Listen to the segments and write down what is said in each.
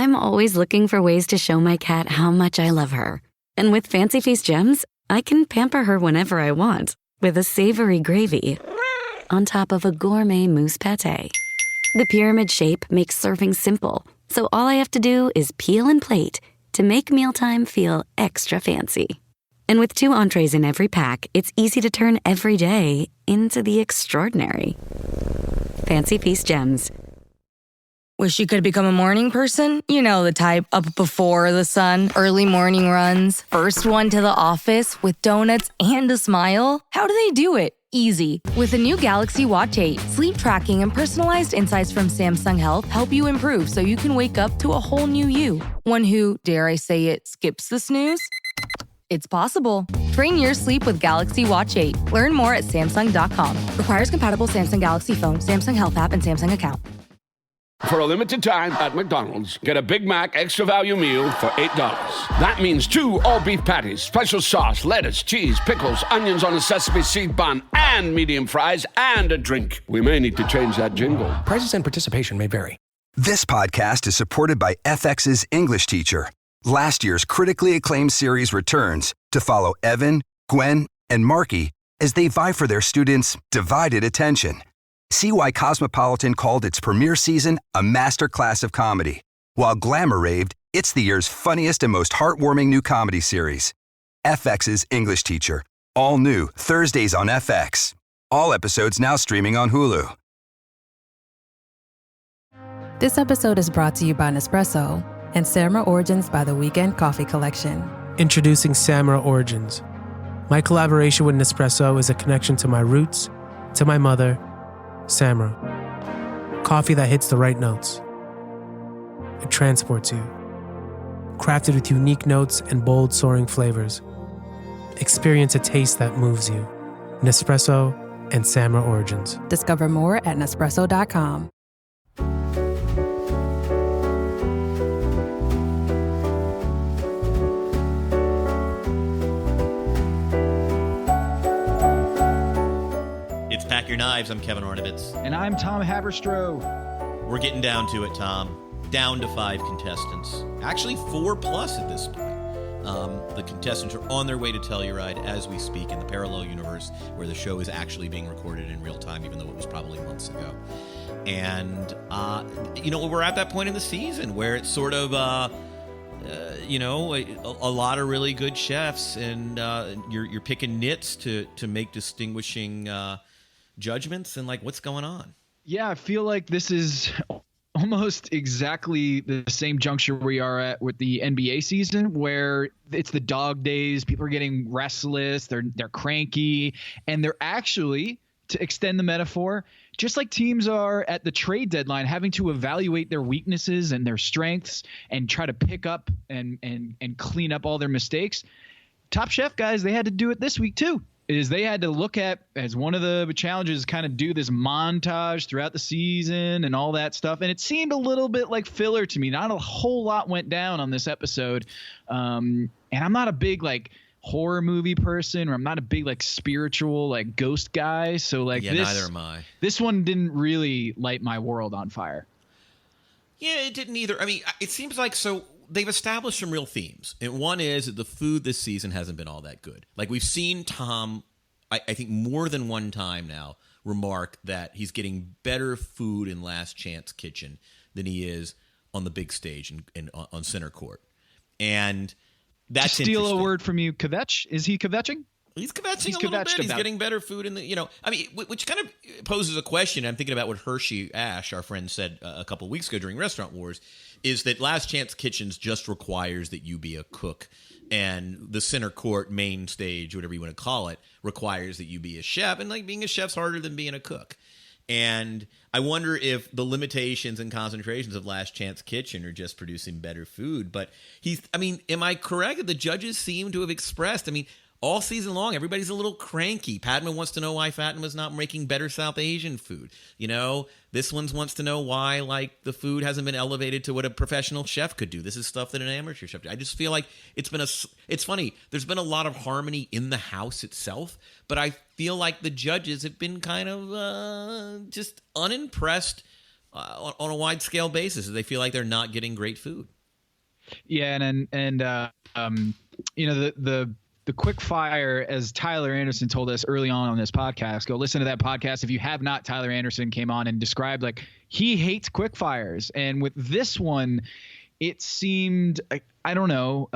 I'm always looking for ways to show my cat how much I love her. And with Fancy Feast gems, I can pamper her whenever I want with a savory gravy on top of a gourmet mousse pâté. The pyramid shape makes serving simple, so all I have to do is peel and plate to make mealtime feel extra fancy. And with 2 entrees in every pack, it's easy to turn every day into the extraordinary. Fancy Feast gems. Wish you could become a morning person? You know the type, up before the sun, early morning runs, first one to the office with donuts and a smile. How do they do it? Easy. With the new Galaxy Watch 8, sleep tracking and personalized insights from Samsung Health help you improve so you can wake up to a whole new you. One who, dare I say it, skips the snooze? It's possible. Train your sleep with Galaxy Watch 8. Learn more at Samsung.com. Requires compatible Samsung Galaxy phone, Samsung Health app, and Samsung account. For a limited time at McDonald's, get a Big Mac extra value meal for $8. That means 2 all-beef patties, special sauce, lettuce, cheese, pickles, onions on a sesame seed bun, and medium fries, and a drink. We may need to change that jingle. Prices and participation may vary. This podcast is supported by FX's English teacher. Last year's critically acclaimed series returns to follow Evan, Gwen, and Marky as they vie for their students' divided attention. See why Cosmopolitan called its premiere season a masterclass of comedy, while Glamour raved it's the year's funniest and most heartwarming new comedy series. FX's English Teacher, all new Thursdays on FX. All episodes now streaming on Hulu. This episode is brought to you by Nespresso and Samara Origins by the Weekend Coffee Collection. Introducing Samara Origins. My collaboration with Nespresso is a connection to my roots, to my mother, Samara. Coffee that hits the right notes. It transports you. Crafted with unique notes and bold soaring flavors. Experience a taste that moves you. Nespresso and Samara Origins. Discover more at Nespresso.com. Pack Your Knives. I'm Kevin Ornovitz. And I'm Tom Haberstroh. We're getting down to it, Tom. Down to 5 contestants. Actually, 4+ at this point. The contestants are on their way to Telluride as we speak in the parallel universe where the show is actually being recorded in real time, even though it was probably months ago. And, we're at that point in the season where it's sort of, a lot of really good chefs, and you're picking nits to make distinguishing judgments, and what's going on? Yeah, I feel like this is almost exactly the same juncture we are at with the NBA season, where it's the dog days. People are getting restless. They're cranky, and they're actually, to extend the metaphor, just like teams are at the trade deadline, having to evaluate their weaknesses and their strengths and try to pick up and clean up all their mistakes. Top Chef guys, they had to do it this week too. They had to look at, as one of the challenges, kind of do this montage throughout the season and all that stuff. And it seemed a little bit like filler to me. Not a whole lot went down on this episode. And I'm not a big horror movie person, or I'm not a big spiritual ghost guy. So neither am I. This one didn't really light my world on fire. Yeah, it didn't either. I mean, it seems like they've established some real themes. And one is that the food this season hasn't been all that good. We've seen Tom, I think more than one time now, remark that he's getting better food in Last Chance Kitchen than he is on the big stage and on center court. And that's to steal a word from you, kvetch. Is he kvetching? He's kvetching a little bit. He's getting better food in the, which kind of poses a question. I'm thinking about what Hershey Ash, our friend, said a couple of weeks ago during Restaurant Wars, is that Last Chance Kitchens just requires that you be a cook, and the center court, main stage, whatever you want to call it, requires that you be a chef, and being a chef's harder than being a cook. And I wonder if the limitations and concentrations of Last Chance Kitchen are just producing better food. But am I correct that the judges seem to have expressed, all season long, everybody's a little cranky. Padma wants to know why Fatma's not making better South Asian food. This one wants to know why, the food hasn't been elevated to what a professional chef could do. This is stuff that an amateur chef do. I just feel like it's funny. There's been a lot of harmony in the house itself, but I feel like the judges have been kind of just unimpressed on a wide scale basis. They feel like they're not getting great food. Yeah, you know, the quick fire, as Tyler Anderson told us early on this podcast, go listen to that podcast. If you have not, Tyler Anderson came on and described like he hates quick fires. And with this one, it seemed, I don't know,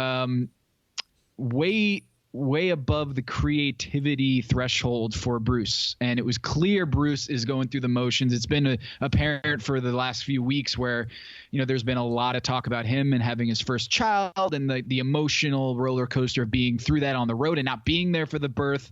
way above the creativity threshold for Bruce. And it was clear Bruce is going through the motions. It's been apparent for the last few weeks where, you know, there's been a lot of talk about him and having his first child and the emotional roller coaster of being through that on the road and not being there for the birth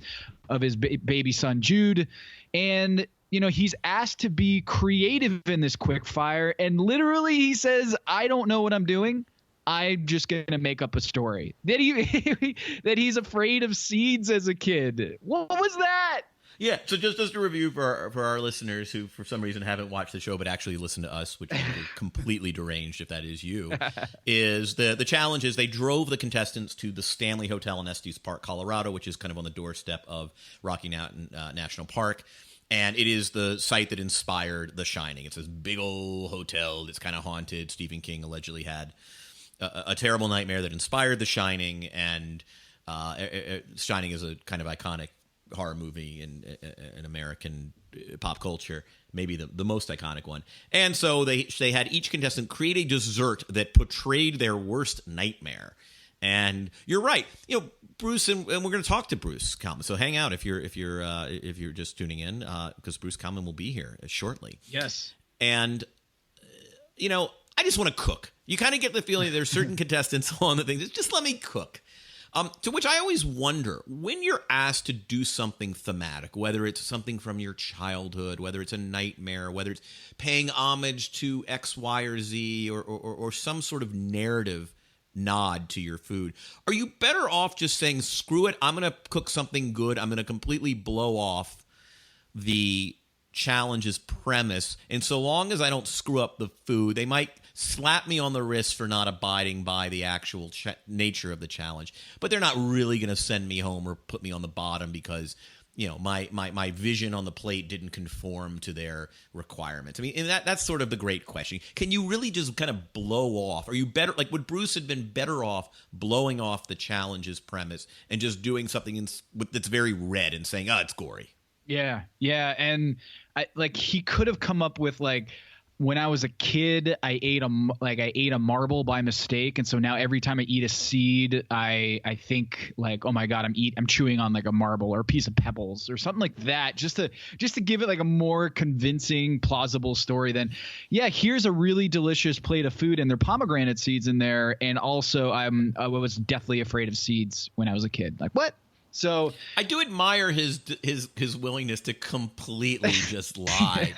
of his baby son, Jude. And, you know, he's asked to be creative in this quick fire. And literally he says, I don't know what I'm doing. I'm just going to make up a story that he's afraid of seeds as a kid. What was that? Yeah. So just a review for our listeners who for some reason haven't watched the show, but actually listen to us, which is completely deranged. If that is you, is the challenge is they drove the contestants to the Stanley Hotel in Estes Park, Colorado, which is kind of on the doorstep of Rocky Mountain National Park. And it is the site that inspired The Shining. It's this big old hotel that's kind of haunted. Stephen King allegedly had a terrible nightmare that inspired The Shining, and Shining is a kind of iconic horror movie in American pop culture, maybe the most iconic one. And so they had each contestant create a dessert that portrayed their worst nightmare. And you're right, you know, Bruce, and we're going to talk to Bruce Kalman. So hang out if you're just tuning in, because Bruce Kalman will be here shortly. Yes, and you know, I just want to cook. You kind of get the feeling there's certain contestants on the thing. Just let me cook. To which I always wonder, when you're asked to do something thematic, whether it's something from your childhood, whether it's a nightmare, whether it's paying homage to X, Y, or Z, or some sort of narrative nod to your food, are you better off just saying, screw it, I'm going to cook something good, I'm going to completely blow off the challenge's premise, and so long as I don't screw up the food, they might slap me on the wrist for not abiding by the actual nature of the challenge, but they're not really going to send me home or put me on the bottom because, you know, my vision on the plate didn't conform to their requirements. I mean, and that's sort of the great question. Can you really just kind of blow off? Are you better, like, would Bruce have been better off blowing off the challenge's premise and just doing something that's very red and saying, oh, it's gory? Yeah. And he could have come up with like, when I was a kid, I ate a marble by mistake, and so now every time I eat a seed, I think like, oh my god, I'm chewing on like a marble or a piece of pebbles or something like that, just to give it like a more convincing, plausible story than, yeah, here's a really delicious plate of food and there are pomegranate seeds in there, and also I was deathly afraid of seeds when I was a kid. Like, what? So I do admire his willingness to completely just lie,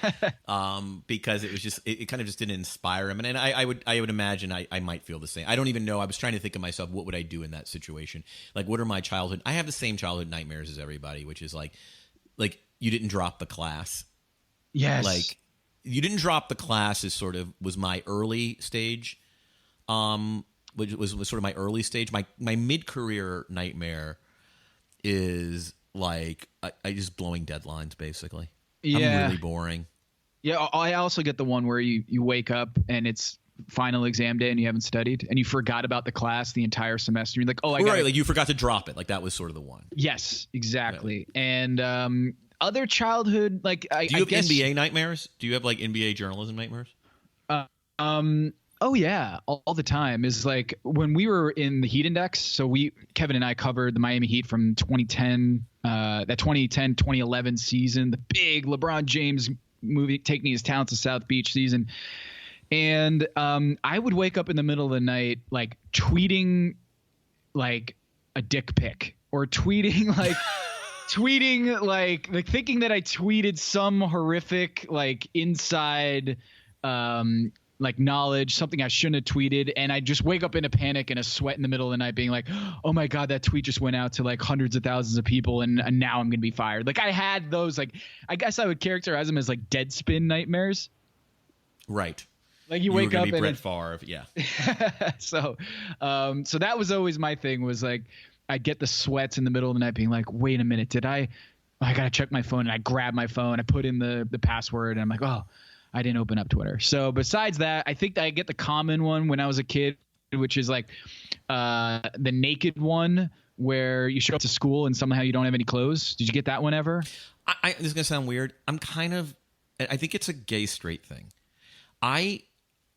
because it kind of just didn't inspire him, and I would imagine I might feel the same. I don't even know. I was trying to think of myself, what would I do in that situation? Like, what are my childhood? I have the same childhood nightmares as everybody, which is like you didn't drop the class. Yes, like you didn't drop the class was my early stage, which was sort of my early stage. My mid-career nightmare is like I just blowing deadlines, basically. Yeah. I'm really boring. Yeah, I also get the one where you wake up and it's final exam day and you haven't studied and you forgot about the class the entire semester. You're like, oh, like you forgot to drop it. Like that was sort of the one. Yes, exactly. Yeah. And other childhood, like do you have NBA nightmares? Do you have like NBA journalism nightmares? Oh yeah, all the time. Is like when we were in the Heat Index. So Kevin and I covered the Miami Heat from 2010, that 2010-2011 season, the big LeBron James movie taking his talent to South Beach season. And I would wake up in the middle of the night, like tweeting like a dick pic or tweeting like thinking that I tweeted some horrific like inside like knowledge, something I shouldn't have tweeted, and I just wake up in a panic and a sweat in the middle of the night being like, oh my god, that tweet just went out to like hundreds of thousands of people and now I'm gonna be fired. Like I had those, like I guess I would characterize them as like Deadspin nightmares. Right. Like you wake up and Brett Favre, yeah. So that was always my thing, was like I'd get the sweats in the middle of the night being like, wait a minute, I gotta check my phone, and I grab my phone, I put in the password, and I'm like, oh, I didn't open up Twitter. So besides that, I think that I get the common one when I was a kid which is like the naked one where you show up to school and somehow you don't have any clothes. Did you get that one ever? This is gonna sound weird. I think it's a gay straight thing. I'm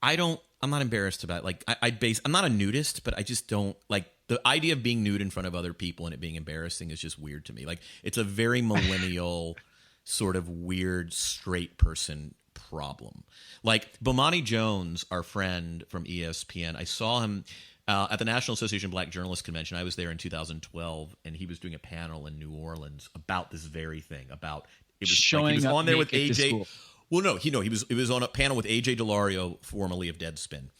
not embarrassed about it. Like I'm not a nudist, but I just don't like the idea of being nude in front of other people and it being embarrassing is just weird to me. Like it's a very millennial sort of weird straight person problem. Like Bomani Jones, our friend from ESPN, I saw him at the National Association of Black Journalists Convention. I was there in 2012, and he was doing a panel in New Orleans about this very thing. About it was showing like he was up on there with naked to AJ. school. Well, no, he was on a panel with AJ Delario, formerly of Deadspin,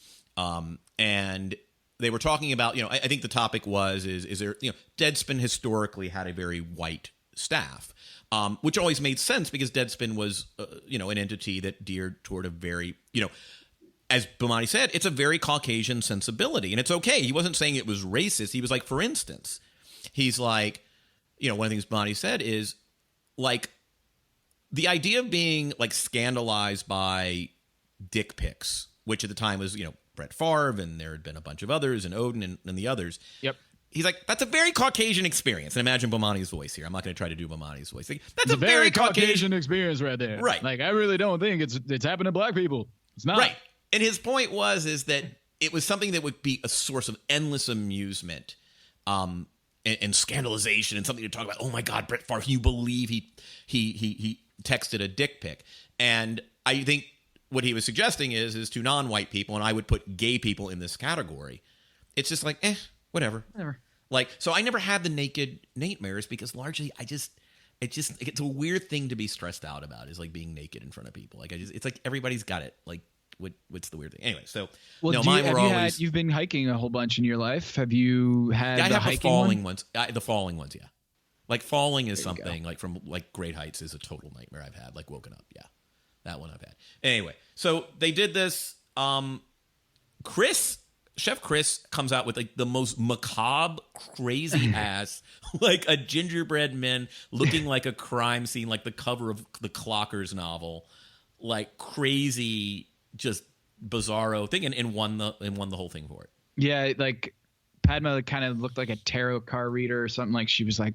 and they were talking about, I think the topic was is there, Deadspin historically had a very white staff, which always made sense because Deadspin was an entity that geared toward a very as Bomani said, it's a very Caucasian sensibility, and it's okay. He wasn't saying it was racist. He was like, for instance, he's like, one of the things Bomani said is like, the idea of being like scandalized by dick pics, which at the time was, Brett Favre, and there had been a bunch of others, and Odin and the others. Yep. He's like, that's a very Caucasian experience. And imagine Bomani's voice here. I'm not going to try to do Bomani's voice. Like, that's a very Caucasian experience right there. Right. Like, I really don't think it's happened to black people. It's not. Right. And his point is that it was something that would be a source of endless amusement, and scandalization, and something to talk about. Oh my God, Brett Favre! Can you believe he texted a dick pic? And I think what he was suggesting is to non-white people, and I would put gay people in this category. It's just like, whatever. Like, so I never had the naked nightmares because largely it's a weird thing to be stressed out about, is like being naked in front of people. Like it's like everybody's got it. Like what's the weird thing? Anyway, so you've been hiking a whole bunch in your life. Have you had I the have hiking the falling one? ones. The falling ones, yeah. Like falling is something like from like great heights is a total nightmare I've had. Like woken up, yeah. That one I've had. Anyway, so they did this. Chef Chris comes out with like the most macabre, crazy ass, like a gingerbread man looking like a crime scene, like the cover of the Clockers novel, like crazy, just bizarro thing, and won the whole thing for it. Yeah, like Padma kind of looked like a tarot card reader or something. Like she was like,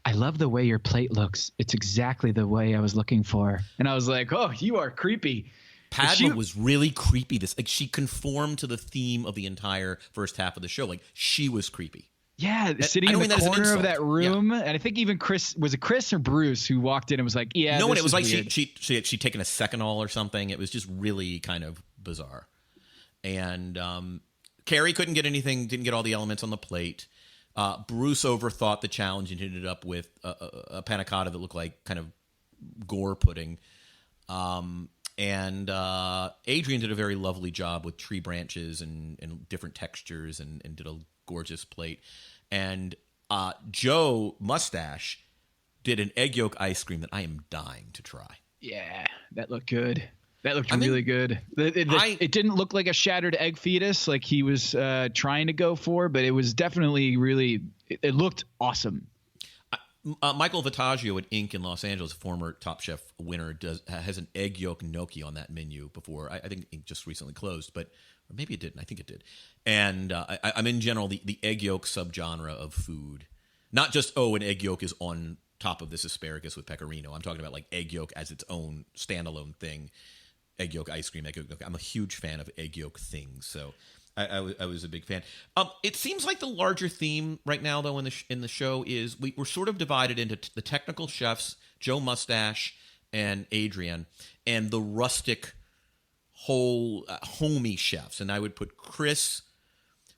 "I love the way your plate looks. It's exactly the way I was looking for." And I was like, "Oh, you are creepy." Padma was really creepy. She conformed to the theme of the entire first half of the show. Like she was creepy. Yeah, sitting in the corner of that room, and I think even Chris or Bruce who walked in and was like, "Yeah." No, and it was like weird. she'd taken a Seconal or something. It was just really kind of bizarre. And Carrie couldn't get anything, didn't get all the elements on the plate. Bruce overthought the challenge and ended up with a panna cotta that looked like kind of gore pudding. And Adrian did a very lovely job with tree branches and different textures and did a gorgeous plate. And Joe Mustache did an egg yolk ice cream that I am dying to try. Yeah, that looked good. That looked really good. It didn't look like a shattered egg fetus like he was trying to go for, but it was definitely really – it looked awesome. Michael Vitaggio at Inc. in Los Angeles, former Top Chef winner, has an egg yolk gnocchi on that menu before. I think Inc. just recently closed, or maybe it didn't. I think it did. And I'm in general the egg yolk subgenre of food. Not just, an egg yolk is on top of this asparagus with pecorino. I'm talking about like egg yolk as its own standalone thing. Egg yolk ice cream, egg yolk. I'm a huge fan of egg yolk things, so I was a big fan. It seems like the larger theme right now, though, in the show is we're sort of divided into the technical chefs, Joe Mustache and Adrian, and the rustic, homey chefs. And I would put Chris,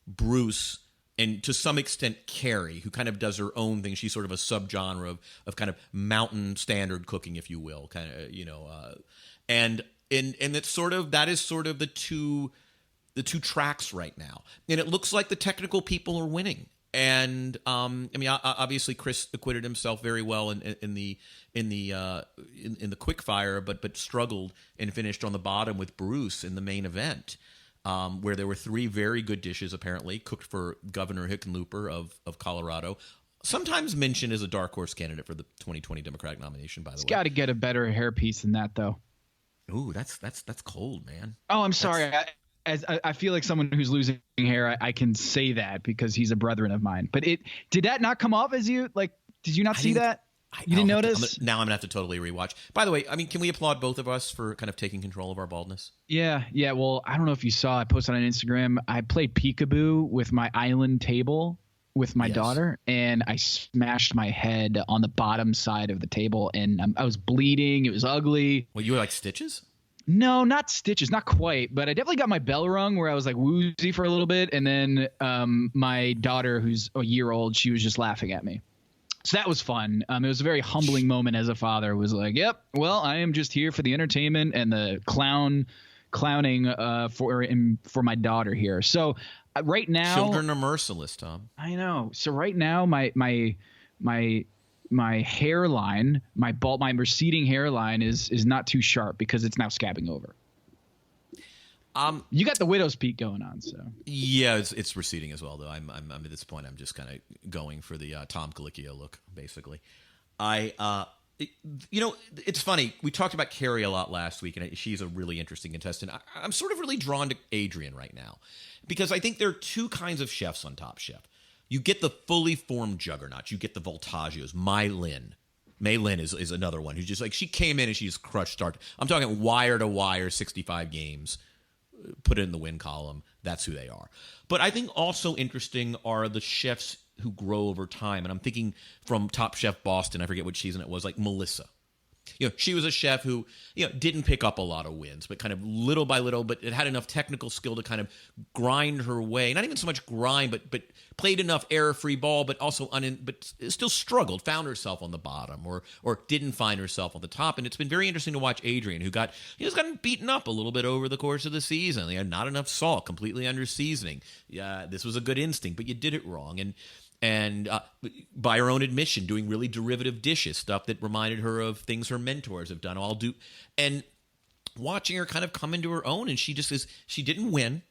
Bruce, and to some extent Carrie, who kind of does her own thing. She's sort of a subgenre of kind of mountain standard cooking, if you will, kind of and it's sort of that is sort of the two tracks right now, and it looks like the technical people are winning. And obviously Chris acquitted himself very well in the quick fire, but struggled and finished on the bottom with Bruce in the main event, where there were 3 very good dishes apparently cooked for Governor Hickenlooper of Colorado. Sometimes mentioned as a dark horse candidate for the 2020 Democratic nomination. By the way, he's got to get a better hairpiece than that, though. Ooh, that's cold, man. Oh, I'm sorry. as I feel like someone who's losing hair, I can say that because he's a brethren of mine. But did that not come off as you like? Did you not see that? You didn't notice? Now I'm gonna have to totally rewatch. By the way, I mean, can we applaud both of us for kind of taking control of our baldness? Yeah. Well, I don't know if you saw. I posted on Instagram. I played peekaboo with my island table with my daughter, and I smashed my head on the bottom side of the table, and I was bleeding. It was ugly. Well, you were like stitches? No, not stitches, not quite, but I definitely got my bell rung where I was like woozy for a little bit, and then my daughter, who's a year old, she was just laughing at me. So that was fun. It was a very humbling moment as a father. It was like, yep, well, I am just here for the entertainment and the clowning for my daughter here. So right now, children are merciless, Tom. I know. So right now, my hairline, my receding hairline is not too sharp because it's now scabbing over. You got the widow's peak going on, so yeah, it's receding as well. Though I'm at this point, I'm just kind of going for the Tom Colicchio look, basically. It's funny. We talked about Carrie a lot last week, and she's a really interesting contestant. I'm sort of really drawn to Adrian right now because I think there are two kinds of chefs on Top Chef. You get the fully formed juggernauts. You get the Voltaggios. Mai Lin is another one who's just like, she came in and she just crushed start. I'm talking wire to wire, 65 games. Put it in the win column. That's who they are. But I think also interesting are the chefs who grow over time. And I'm thinking from Top Chef Boston, I forget which season it was, like Melissa. She was a chef who, didn't pick up a lot of wins, but kind of little by little, but it had enough technical skill to kind of grind her way. Not even so much grind, but played enough error-free ball, but also but still struggled, found herself on the bottom or didn't find herself on the top. And it's been very interesting to watch Adrian, who has gotten beaten up a little bit over the course of the season. They had not enough salt, completely under seasoning. Yeah, this was a good instinct, but you did it wrong. And by her own admission, doing really derivative dishes, stuff that reminded her of things her mentors have done. And watching her kind of come into her own, and she didn't win.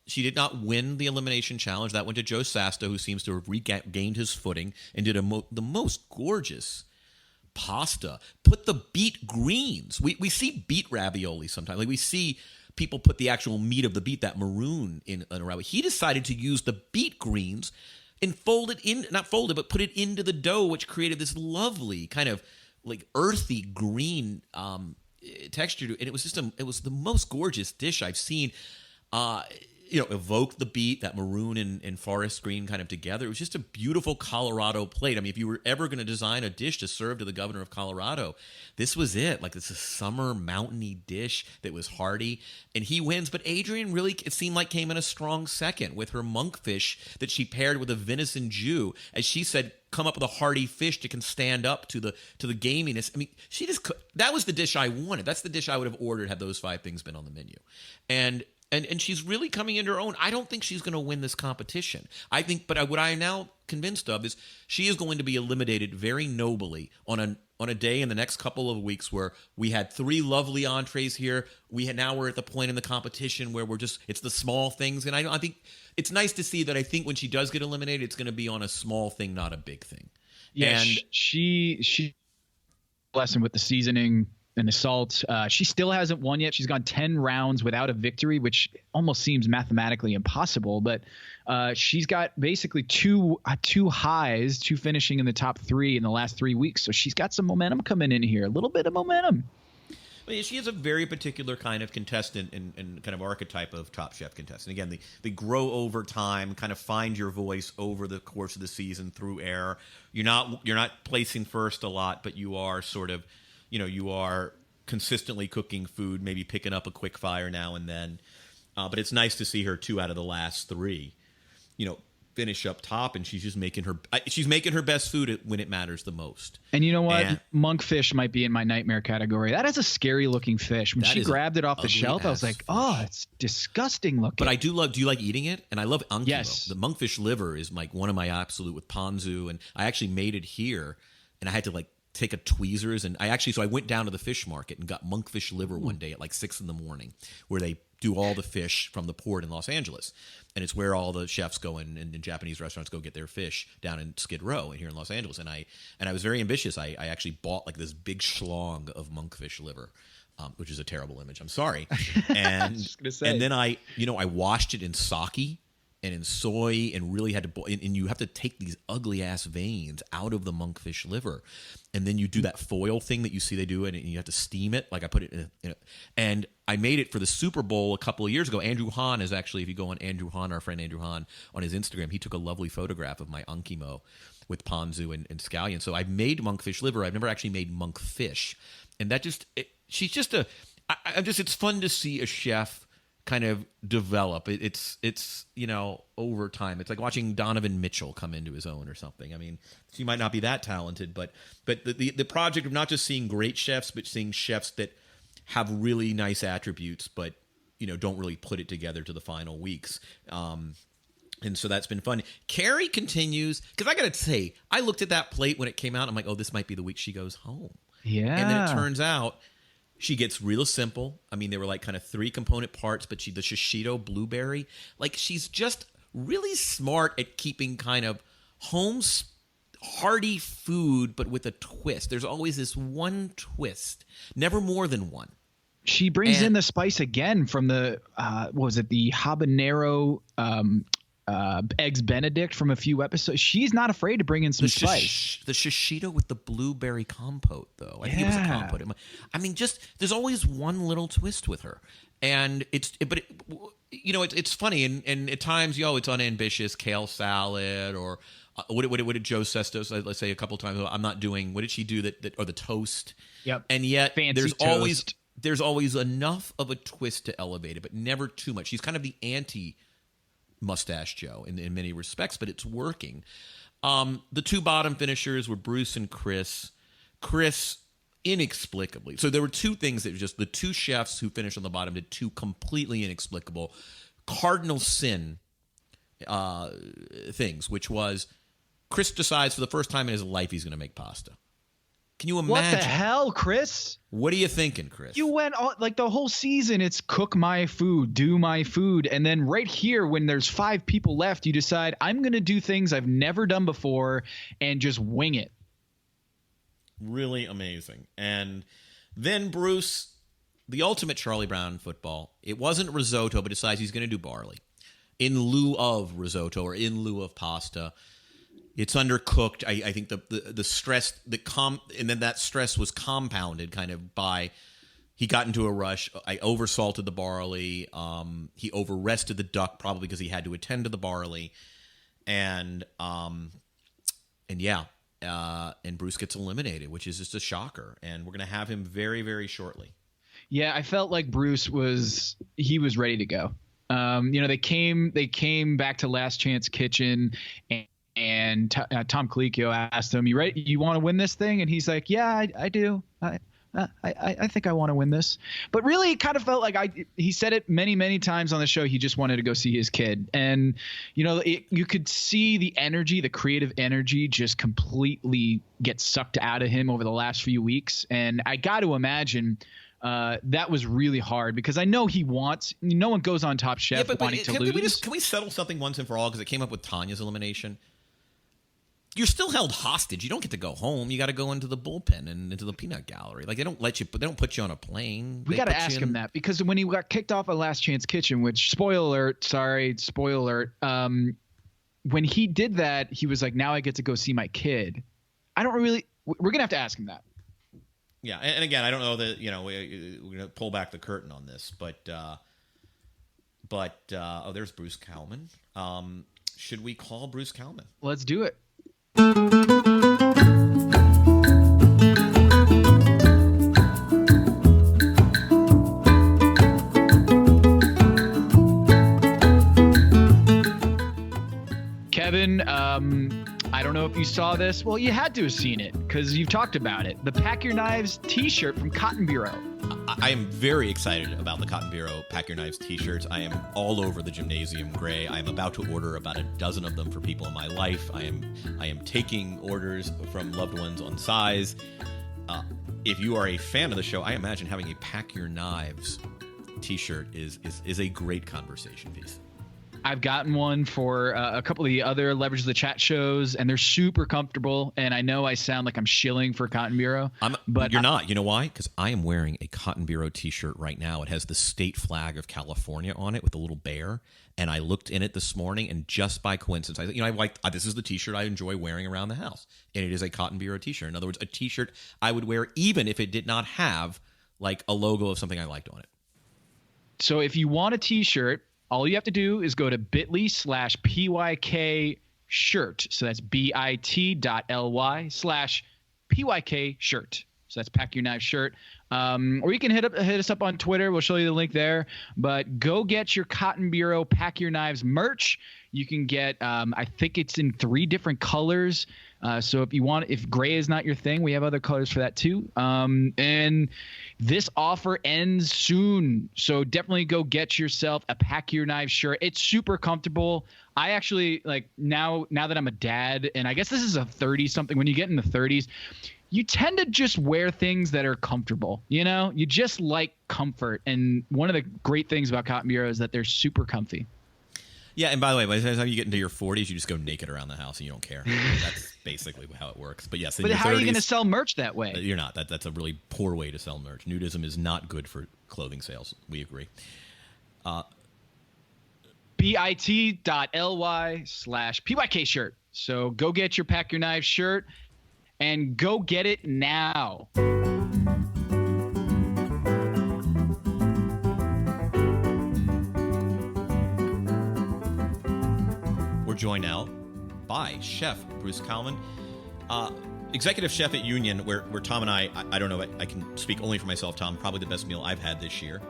She did not win the elimination challenge. That went to Joe Sasta, who seems to have regained his footing and did the most gorgeous pasta. Put the beet greens. We see beet ravioli sometimes. Like we see people put the actual meat of the beet, that maroon, in a ravioli. He decided to use the beet greens and put it into the dough, which created this lovely kind of like earthy green texture. And it was it was the most gorgeous dish I've seen. Evoke the beet, that maroon and forest green kind of together. It was just a beautiful Colorado plate. I mean, if you were ever going to design a dish to serve to the governor of Colorado, this was it. Like, it's a summer mountainy dish that was hearty, and he wins. But Adrian really, it seemed like, came in a strong second with her monkfish that she paired with a venison Jew. As she said, come up with a hearty fish that can stand up to the gaminess. I mean, that was the dish I wanted. That's the dish I would have ordered had those 5 things been on the menu. And she's really coming into her own. I don't think she's going to win this competition. But what I am now convinced of is she is going to be eliminated very nobly on a day in the next couple of weeks where we had 3 lovely entrees here. Now we're at the point in the competition where it's the small things. And I think it's nice to see that. I think when she does get eliminated, it's going to be on a small thing, not a big thing. Yeah, and she lesson with the seasoning and the salt. She still hasn't won yet. She's gone 10 rounds without a victory, which almost seems mathematically impossible. But she's got basically two highs, 2 finishing in the top 3 in the last 3 weeks. So she's got some momentum coming in here, a little bit of momentum. Well, she is a very particular kind of contestant and kind of archetype of Top Chef contestant. Again, they grow over time, kind of find your voice over the course of the season through error. You're not placing first a lot, but you are sort of, you are consistently cooking food, maybe picking up a quick fire now and then. But it's nice to see her 2 out of the last 3, finish up top, and she's just making her best food when it matters the most. And you know what? Monkfish might be in my nightmare category. That is a scary looking fish. When she grabbed it off the shelf, I was like, oh, it's disgusting looking. But do you like eating it? And I love ankylo. Yes. The monkfish liver is like one of my absolute with ponzu, and I actually made it here, and I had to take a tweezers, and so I went down to the fish market and got monkfish liver one day at like 6 a.m, where they do all the fish from the port in Los Angeles. And it's where all the chefs go and Japanese restaurants go get their fish down in Skid Row here in Los Angeles. And I was very ambitious. I actually bought like this big schlong of monkfish liver which is a terrible image. I'm sorry. And then I washed it in sake and in soy and really had to boil. And you have to take these ugly ass veins out of the monkfish liver. And then you do that foil thing that you see they do, and you have to steam it. Like I put it in and I made it for the Super Bowl a couple of years ago. Andrew Hahn is actually, if you go on Andrew Hahn, our friend Andrew Hahn, on his Instagram, he took a lovely photograph of my ankimo with ponzu and scallion. So I've made monkfish liver. I've never actually made monkfish. And that she's just it's fun to see a chef kind of develop. It's over time. It's like watching Donovan Mitchell come into his own or something. I mean, she might not be that talented, but the project of not just seeing great chefs, but seeing chefs that have really nice attributes, but don't really put it together to the final weeks. And so that's been fun. Carrie continues, because I got to say, I looked at that plate when it came out. I'm like, oh, this might be the week she goes home. Yeah. And then it turns out she gets real simple. I mean, they were like kind of 3 component parts, but the shishito blueberry, like she's just really smart at keeping kind of home hearty food, but with a twist. There's always this one twist, never more than one. She brings in the spice again from the the habanero eggs Benedict from a few episodes. She's not afraid to bring in some spice. The shishito with the blueberry compote, though. I think it was a compote. I mean, just there's always one little twist with her, and it's funny, and at times, it's unambitious kale salad or what did Joe Sestos, let's say a couple times, I'm not doing. What did she do or the toast? Yep. And yet Fancy toast. There's always enough of a twist to elevate it, but never too much. She's kind of the Mustache Joe in many respects, but it's working. The 2 bottom finishers were Bruce and Chris. Chris, inexplicably. So there were 2 things that were just the 2 chefs who finished on the bottom did 2 completely inexplicable cardinal sin things, which was Chris decides for the first time in his life he's going to make pasta. Can you imagine? What the hell, Chris? What are you thinking, Chris? You went the whole season. It's cook my food, do my food. And then right here, when there's 5 people left, you decide I'm going to do things I've never done before and just wing it. Really amazing. And then Bruce, the ultimate Charlie Brown football. It wasn't risotto, but decides he's going to do barley in lieu of risotto or in lieu of pasta. It's undercooked. I think the stress and then that stress was compounded kind of by he got into a rush. I oversalted the barley. He over-rested the duck probably because he had to attend to the barley, and Bruce gets eliminated, which is just a shocker. And we're gonna have him very, very shortly. Yeah, I felt like Bruce was ready to go. They came back to Last Chance Kitchen and Tom Colicchio asked him, "You ready? You want to win this thing?" And he's like, "Yeah, I do. I think I want to win this." But really, it kind of felt like he said it many, many times on the show. He just wanted to go see his kid, and you could see the energy, the creative energy, just completely get sucked out of him over the last few weeks. And I got to imagine that was really hard because I know he wants. No one goes on Top Chef wanting to lose. Can we settle something once and for all? Because it came up with Tanya's elimination. You're still held hostage. You don't get to go home. You got to go into the bullpen and into the peanut gallery. Like they don't put you on a plane. We got to ask him that because when he got kicked off of Last Chance Kitchen, which spoiler alert, when he did that, he was like, "Now I get to go see my kid." We're gonna have to ask him that. Yeah, and again, I don't know that we're gonna pull back the curtain on this, but there's Bruce Kalman. Should we call Bruce Kalman? Let's do it. Kevin, I don't know if you saw this. Well, you had to have seen it because you've talked about it. The Pack Your Knives t-shirt from Cotton Bureau. I am very excited about the Cotton Bureau Pack Your Knives t-shirts. I am all over the gymnasium gray. I am about to order about a dozen of them for people in my life. I am taking orders from loved ones on size. If you are a fan of the show, I imagine having a Pack Your Knives t-shirt is a great conversation piece. I've gotten one for a couple of the other Leverage the Chat shows, and they're super comfortable. And I know I sound like I'm shilling for Cotton Bureau, but you're not. You know why? Because I am wearing a Cotton Bureau T-shirt right now. It has the state flag of California on it with a little bear. And I looked in it this morning, and just by coincidence, this is the T-shirt I enjoy wearing around the house, and it is a Cotton Bureau T-shirt. In other words, a T-shirt I would wear even if it did not have like a logo of something I liked on it. So if you want a T-shirt, all you have to do is go to bit.ly/PYK shirt. So that's bit.ly/PYK shirt. So that's Pack Your Knives shirt. Or you can hit us up on Twitter. We'll show you the link there. But go get your Cotton Bureau Pack Your Knives merch. You can get, I think it's in 3 different colors. So if gray is not your thing, we have other colors for that too. And this offer ends soon. So definitely go get yourself a Pack Your Knives shirt. It's super comfortable. I actually now that I'm a dad, and I guess this is a 30 something, when you get in the 30s, you tend to just wear things that are comfortable. You just like comfort. And one of the great things about Cotton Bureau is that they're super comfy. Yeah, and by the way, by the time you get into your 40s, you just go naked around the house and you don't care. That's basically how it works. But yes, in your 30s, how are you going to sell merch that way? You're not. That's a really poor way to sell merch. Nudism is not good for clothing sales. We agree. bit.ly/PYK shirt. So go get your Pack Your Knives shirt and go get it now. Joined now by Chef Bruce Kalman, executive chef at Union, where Tom and I don't know, I can speak only for myself, Tom, probably the best meal I've had this year.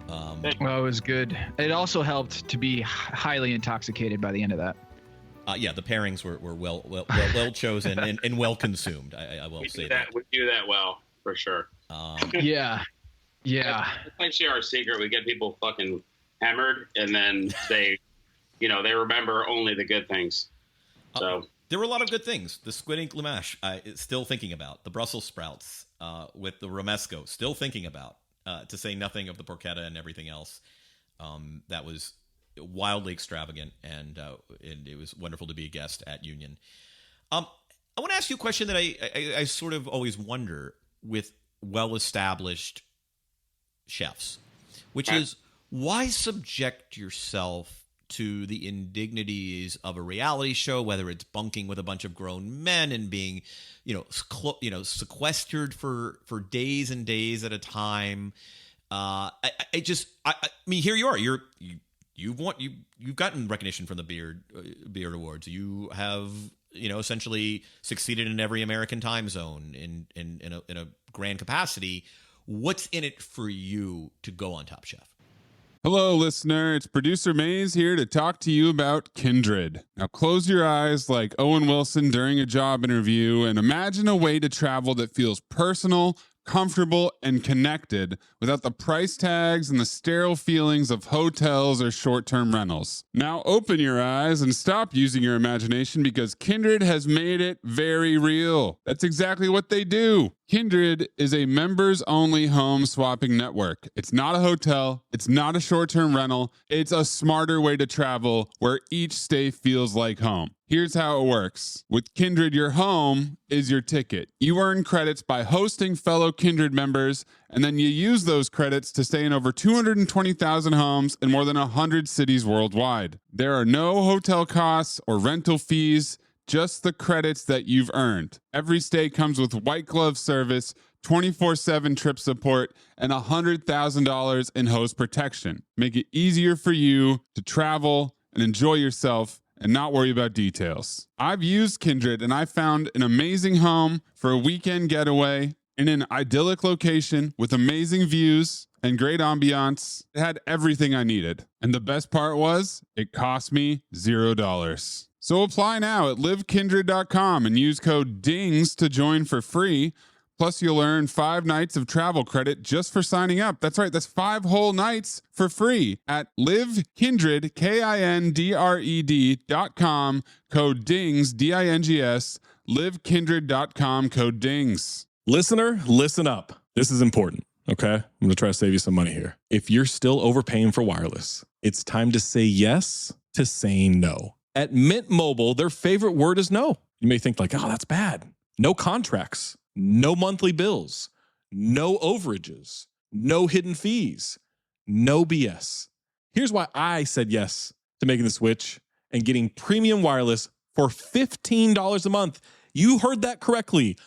Well, it was good. It also helped to be highly intoxicated by the end of that. Yeah, the pairings were well chosen and well consumed. I will say that. We do that well, for sure. Yeah. That's actually our secret. We get people fucking hammered, and then they remember only the good things. So there were a lot of good things. The squid ink Limache, still thinking about. The Brussels sprouts with the romesco, still thinking about. To say nothing of the porchetta and everything else. That was wildly extravagant, and it was wonderful to be a guest at Union. I want to ask you a question that I sort of always wonder with well-established chefs, which is, why subject yourself to the indignities of a reality show, whether it's bunking with a bunch of grown men and being, sequestered for days and days at a time? I mean, here you are. You've gotten recognition from the Beard Awards. You have, essentially succeeded in every American time zone in a grand capacity. What's in it for you to go on Top Chef? Hello, listener. It's producer Maze here to talk to you about Kindred. Now, close your eyes like Owen Wilson during a job interview and imagine a way to travel that feels personal, comfortable, and connected without the price tags and the sterile feelings of hotels or short-term rentals. Now open your eyes and stop using your imagination, because Kindred has made it very real. That's exactly what they do. Kindred is a members-only home swapping network. It's not a hotel. It's not a short-term rental. It's a smarter way to travel where each stay feels like home. Here's how it works. With Kindred, your home is your ticket. You earn credits by hosting fellow Kindred members, and then you use those credits to stay in over 220,000 homes in more than 100 cities worldwide. There are no hotel costs or rental fees, just the credits that you've earned. Every stay comes with white glove service, 24/7 trip support, and $100,000 in host protection. Make it easier for you to travel and enjoy yourself and not worry about details. I've used Kindred, and I found an amazing home for a weekend getaway in an idyllic location with amazing views and great ambiance. It had everything I needed. And the best part was, it cost me $0. So apply now at livekindred.com and use code DINGS to join for free. Plus, you'll earn 5 nights of travel credit just for signing up. That's right, that's 5 whole nights for free at livekindred, KINDRED.com, code DINGS, DINGS, livekindred.com, code DINGS. Listener, listen up. This is important, okay? I'm going to try to save you some money here. If you're still overpaying for wireless, it's time to say yes to saying no. At Mint Mobile, their favorite word is no. You may think like, oh, that's bad. No contracts, no monthly bills, no overages, no hidden fees, no BS. Here's why I said yes to making the switch and getting premium wireless for $15 a month. You heard that correctly.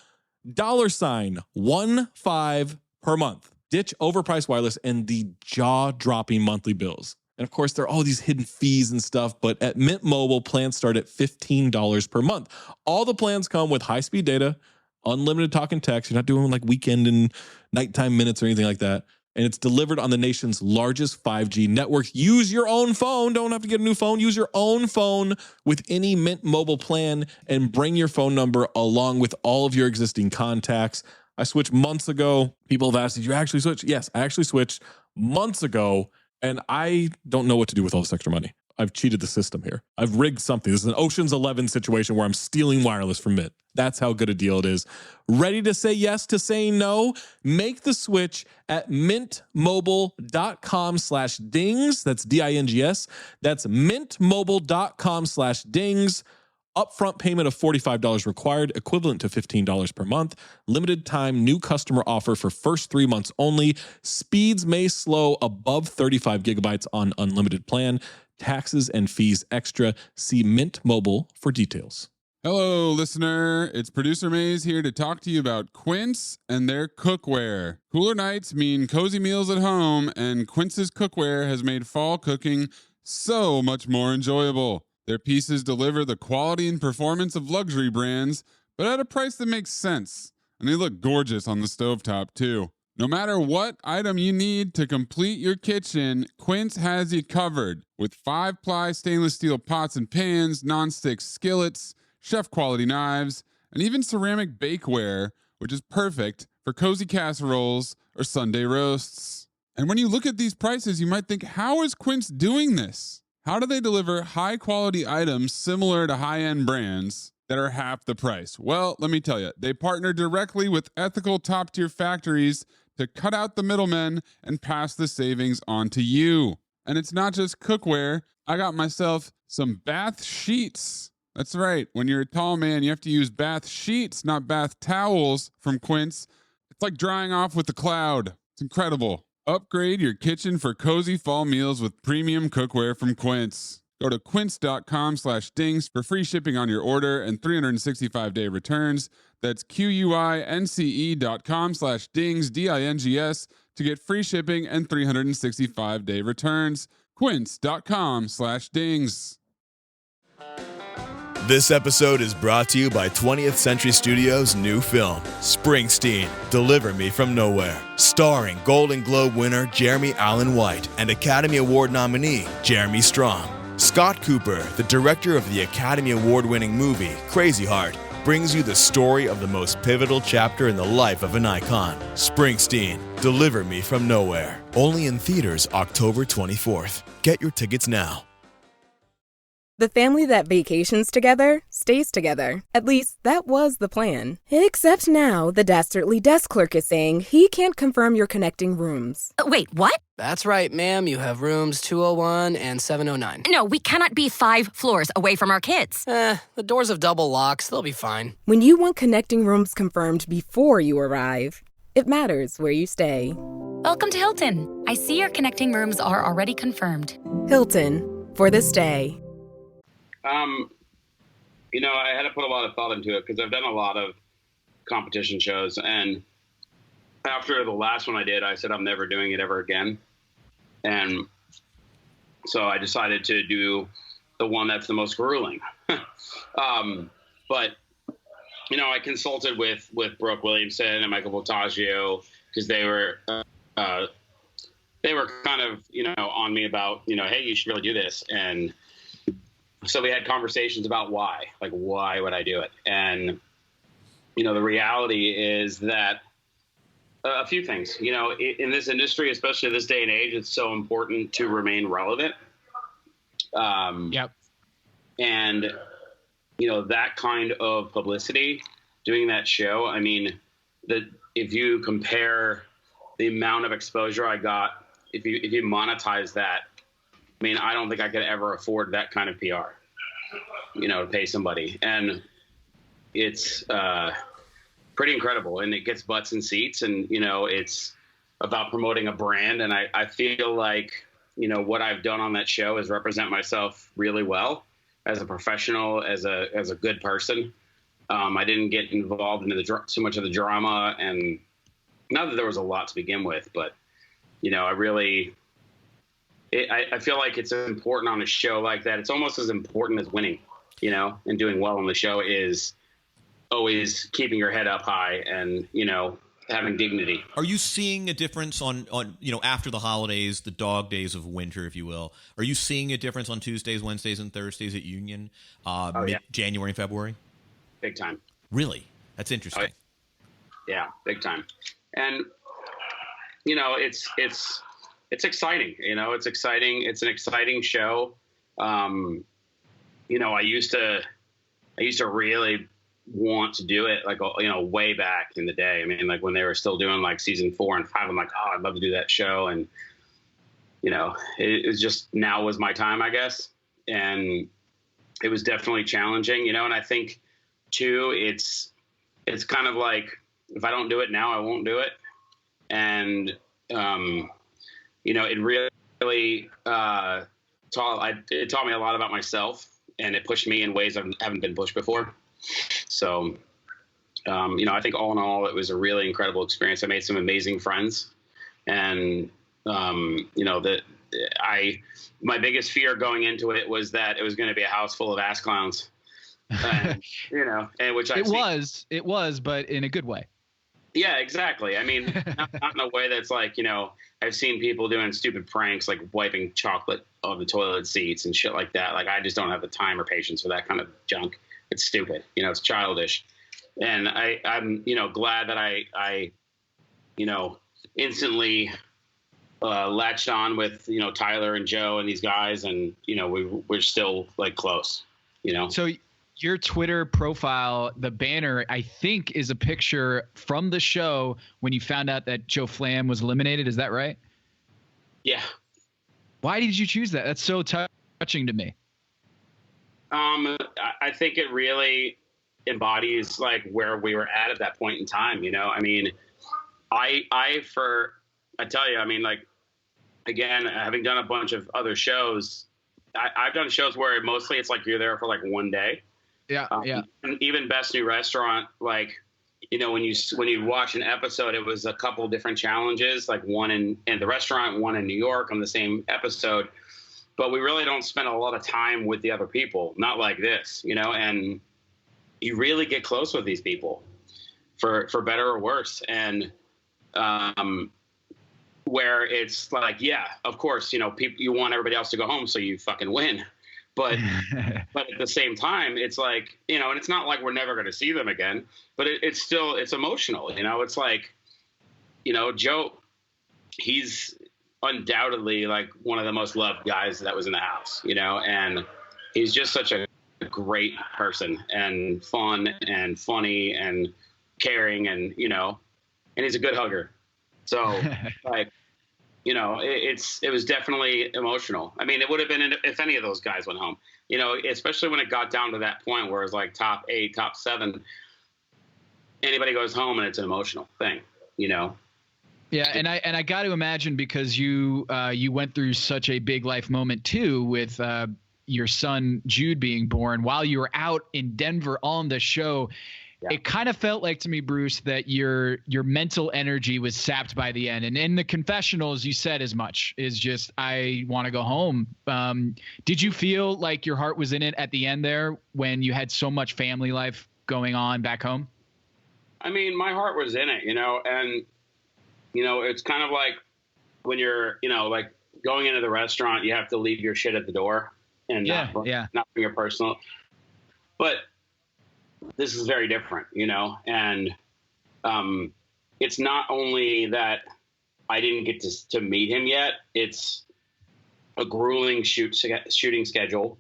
$15 per month. Ditch overpriced wireless and the jaw-dropping monthly bills. And of course, there are all these hidden fees and stuff, but at Mint Mobile, plans start at $15 per month. All the plans come with high-speed data, unlimited talk and text. You're not doing like weekend and nighttime minutes or anything like that. And it's delivered on the nation's largest 5G network. Use your own phone. Don't have to get a new phone. Use your own phone with any Mint Mobile plan and bring your phone number along with all of your existing contacts. I switched months ago. People have asked, did you actually switch? Yes, I actually switched months ago, and I don't know what to do with all this extra money. I've cheated the system here. I've rigged something. This is an Ocean's 11 situation where I'm stealing wireless from Mint. That's how good a deal it is. Ready to say yes to saying no? Make the switch at mintmobile.com/dings. That's DINGS. That's mintmobile.com/dings. Upfront payment of $45 required, equivalent to $15 per month. Limited time new customer offer for first 3 months only. Speeds may slow above 35 gigabytes on unlimited plan. Taxes and fees extra. See Mint Mobile for details. Hello, listener. It's Producer Maze here to talk to you about Quince and their cookware. Cooler nights mean cozy meals at home, and Quince's cookware has made fall cooking so much more enjoyable. Their pieces deliver the quality and performance of luxury brands, but at a price that makes sense. And they look gorgeous on the stovetop, too. No matter what item you need to complete your kitchen, Quince has you covered. With 5-ply stainless steel pots and pans, nonstick skillets, chef-quality knives, and even ceramic bakeware, which is perfect for cozy casseroles or Sunday roasts. And when you look at these prices, you might think, how is Quince doing this? How do they deliver high-quality items similar to high-end brands that are half the price? Well, let me tell you, they partner directly with ethical top-tier factories to cut out the middlemen and pass the savings on to you. And it's not just cookware. I got myself some bath sheets. That's right. When you're a tall man, you have to use bath sheets, not bath towels from Quince. It's like drying off with the cloud. It's incredible. Upgrade your kitchen for cozy fall meals with premium cookware from Quince. Go to quince.com/dings for free shipping on your order and 365-day returns. That's QUINCE.com/dings, DINGS, to get free shipping and 365-day returns. Quince.com/dings. This episode is brought to you by 20th Century Studios' new film, Springsteen, Deliver Me From Nowhere, starring Golden Globe winner Jeremy Allen White and Academy Award nominee Jeremy Strong. Scott Cooper, the director of the Academy Award-winning movie Crazy Heart, brings you the story of the most pivotal chapter in the life of an icon. Springsteen, Deliver Me From Nowhere. Only in theaters October 24th. Get your tickets now. The family that vacations together stays together. At least, that was the plan. Except now, the Dastardly desk clerk is saying he can't confirm your connecting rooms. Wait, what? That's right, ma'am. You have rooms 201 and 709. No, we cannot be 5 floors away from our kids. The doors have double locks. They'll be fine. When you want connecting rooms confirmed before you arrive, it matters where you stay. Welcome to Hilton. I see your connecting rooms are already confirmed. Hilton, for the stay. I had to put a lot of thought into it because I've done a lot of competition shows, and after the last one I did, I said I'm never doing it ever again. And so I decided to do the one that's the most grueling. But I consulted with Brooke Williamson and Michael Voltaggio because they were kind of, on me about, hey, you should really do this. And so we had conversations about why would I do it? And, the reality is that a few things, in this industry, especially this day and age, it's so important to remain relevant. Yep. And, that kind of publicity, doing that show, if you compare the amount of exposure I got, if you monetize that I mean, I don't think I could ever afford that kind of PR, to pay somebody. And it's pretty incredible. And it gets butts and seats. And, it's about promoting a brand. And I feel like, what I've done on that show is represent myself really well as a professional, as a good person. I didn't get involved into so much of the drama, and not that there was a lot to begin with, but, I feel like it's important on a show like that. It's almost as important as winning, and doing well on the show is always keeping your head up high and, having dignity. Are you seeing a difference on after the holidays, the dog days of winter, if you will? Are you seeing a difference on Tuesdays, Wednesdays, and Thursdays at Union, January and February? Big time. Really? That's interesting. Yeah, big time. And, it's exciting. It's exciting. It's an exciting show. I used to really want to do it way back in the day. I mean, like when they were still doing like season 4 and 5, I'm like, oh, I'd love to do that show. And, it was just, now was my time, I guess. And it was definitely challenging, and I think too, it's kind of like, if I don't do it now, I won't do it. And, it really it taught me a lot about myself, and it pushed me in ways I haven't been pushed before. So, I think all in all, it was a really incredible experience. I made some amazing friends, and, my biggest fear going into it was that it was going to be a house full of ass clowns, and which it was, but in a good way. Yeah, exactly. I mean, not in a way that's like, I've seen people doing stupid pranks, like wiping chocolate on the toilet seats and shit like that. Like, I just don't have the time or patience for that kind of junk. It's stupid. It's childish. And I'm, glad that I instantly latched on with, Tyler and Joe and these guys. And, we're still like close, So your Twitter profile, the banner, I think, is a picture from the show when you found out that Joe Flam was eliminated. Is that right? Yeah. Why did you choose that? That's so touching to me. I think it really embodies like where we were at that point in time. I mean, I tell you, I mean, like, again, having done a bunch of other shows, I've done shows where mostly it's like you're there for like one day. Yeah. And even Best New Restaurant, like, when you watch an episode, it was a couple different challenges, like one in the restaurant, one in New York on the same episode. But we really don't spend a lot of time with the other people, not like this, and you really get close with these people for better or worse. And where it's like, yeah, of course, people, you want everybody else to go home so you fucking win. But at the same time, it's like, and it's not like we're never going to see them again, but it's emotional. It's like, Joe, he's undoubtedly like one of the most loved guys that was in the house, and he's just such a great person and fun and funny and caring and, and he's a good hugger. So like, it was definitely emotional. I mean, it would have been if any of those guys went home, especially when it got down to that point where it's like top 8, top 7, anybody goes home and it's an emotional thing, Yeah. And I got to imagine, because you went through such a big life moment too, with your son Jude being born while you were out in Denver on the show. Yeah. It kind of felt like to me, Bruce, that your mental energy was sapped by the end. And in the confessionals, you said as much, is just, I want to go home. Did you feel like your heart was in it at the end there when you had so much family life going on back home? I mean, my heart was in it, and, it's kind of like when you're, like going into the restaurant, you have to leave your shit at the door and not bring your personal. But this is very different, and it's not only that I didn't get to meet him yet. It's a grueling shooting schedule,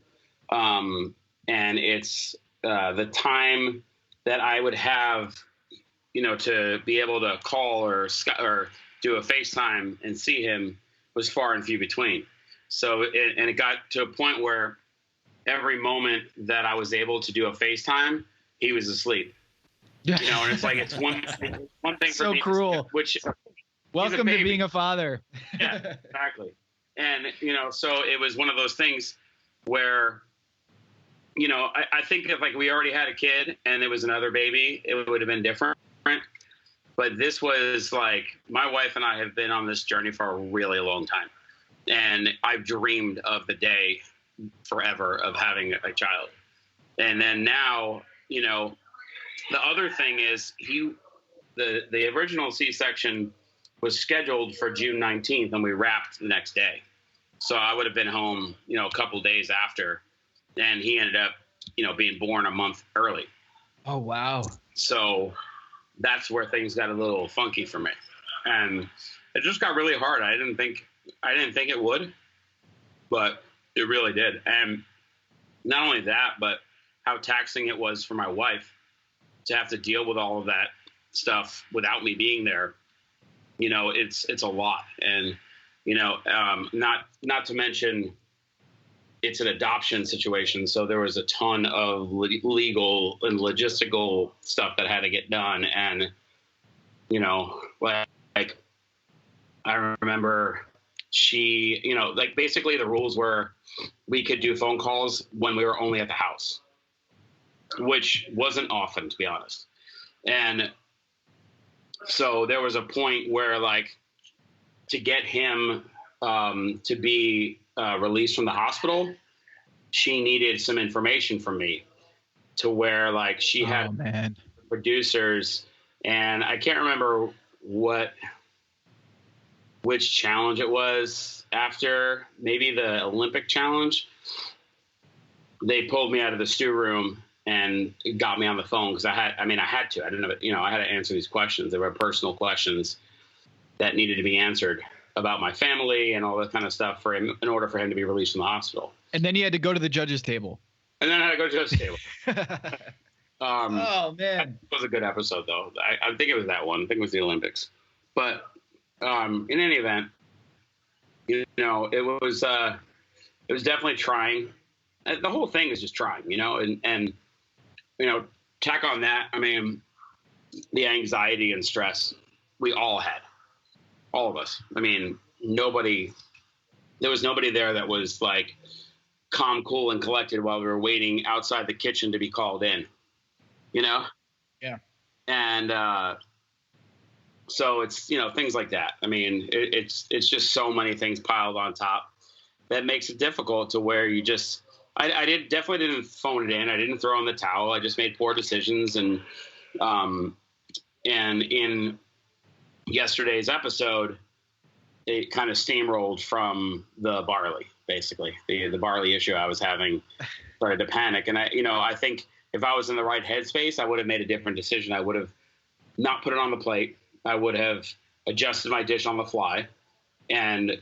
and it's the time that I would have, to be able to call or do a FaceTime and see him was far and few between. So it got to a point where every moment that I was able to do a FaceTime, he was asleep. You know, and it's like it's one thing so for me. Cruel. Which welcome to being a father. Yeah, exactly. And you know, so it was one of those things where, you know, I think if like we already had a kid and it was another baby, it would have been different. But this was like, my wife and I have been on this journey for a really long time, and I've dreamed of the day forever of having a child. And then now, you know, the other thing is the original C-section was scheduled for June 19th, and we wrapped the next day. So I would have been home, you know, a couple days after, and he ended up, you know, being born a month early. Oh, wow. So that's where things got a little funky for me. And it just got really hard. I didn't think it would, but it really did. And not only that, but how taxing it was for my wife to have to deal with all of that stuff without me being there. You know, it's a lot. And, you know, not to mention it's an adoption situation. So there was a ton of legal and logistical stuff that had to get done. And, you know, like I remember she, you know, like basically the rules were we could do phone calls when we were only at the house, which wasn't often, to be honest. And so there was a point where, like, to get him to be released from the hospital, she needed some information from me to where, like, she had producers, and I can't remember which challenge it was after, maybe the Olympic challenge. They pulled me out of the stew room and got me on the phone because I had to. I didn't know, you know, I had to answer these questions. There were personal questions that needed to be answered about my family and all that kind of stuff for him in order for him to be released from the hospital. And then you had to go to the judge's table. And then I had to go to the judge's table. Oh, man. That was a good episode, though. I think it was that one. I think it was the Olympics. But in any event, you know, it was definitely trying. The whole thing is just trying, you know, and you know, tack on that, I mean, the anxiety and stress we all had, all of us. I mean, there was nobody there that was like calm, cool, and collected while we were waiting outside the kitchen to be called in, you know? Yeah. And so it's, you know, things like that. I mean, it's just so many things piled on top that makes it difficult to where you just, I definitely didn't phone it in. I didn't throw in the towel. I just made poor decisions. And in yesterday's episode, it kind of steamrolled from the barley, basically. The barley issue I was having started to panic. And I think if I was in the right headspace, I would have made a different decision. I would have not put it on the plate. I would have adjusted my dish on the fly. And